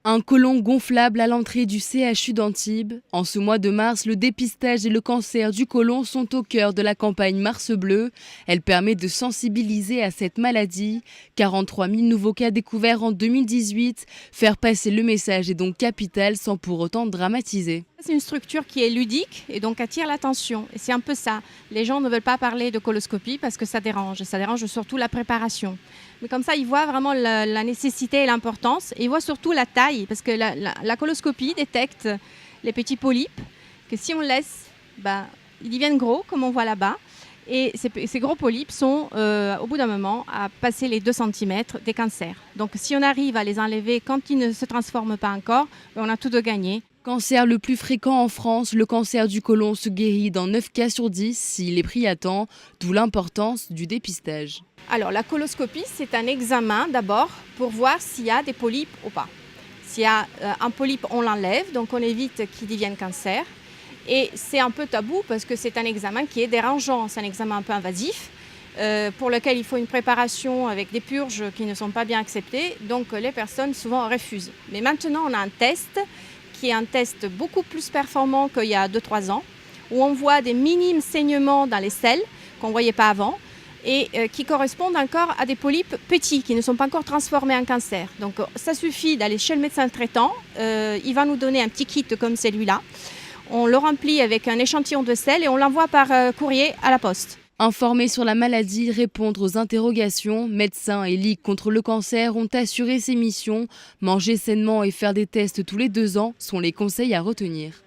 Un côlon gonflable à l'entrée du CHU d'Antibes. En ce mois de mars, le dépistage et le cancer du côlon sont au cœur de la campagne Mars Bleu. Elle permet de sensibiliser à cette maladie. 43 000 nouveaux cas découverts en 2018. Faire passer le message est donc capital sans pour autant dramatiser. C'est une structure qui est ludique et donc attire l'attention. Et c'est un peu ça. Les gens ne veulent pas parler de coloscopie parce que ça dérange. Et ça dérange surtout la préparation. Mais comme ça, ils voient vraiment la nécessité et l'importance. Et ils voient surtout la taille parce que la coloscopie détecte les petits polypes que si on laisse, ils deviennent gros comme on voit là-bas. Et ces gros polypes sont, au bout d'un moment, à passer les 2 cm des cancers. Donc si on arrive à les enlever quand ils ne se transforment pas encore, on a tout de gagné. Cancer le plus fréquent en France, le cancer du côlon se guérit dans 9 cas sur 10 s'il est pris à temps, d'où l'importance du dépistage. Alors la coloscopie, c'est un examen d'abord pour voir s'il y a des polypes ou pas. S'il y a un polype, on l'enlève, donc on évite qu'il devienne cancer. Et c'est un peu tabou parce que c'est un examen qui est dérangeant, c'est un examen un peu invasif, pour lequel il faut une préparation avec des purges qui ne sont pas bien acceptées, donc les personnes souvent refusent. Mais maintenant on a un test qui est un test beaucoup plus performant qu'il y a 2-3 ans, où on voit des minimes saignements dans les selles qu'on ne voyait pas avant, et qui correspondent encore à des polypes petits qui ne sont pas encore transformés en cancer. Donc ça suffit d'aller chez le médecin traitant, il va nous donner un petit kit comme celui-là. On le remplit avec un échantillon de sel et on l'envoie par courrier à la poste. Informer sur la maladie, répondre aux interrogations, médecins et Ligue contre le cancer ont assuré ces missions. Manger sainement et faire des tests tous les 2 ans sont les conseils à retenir.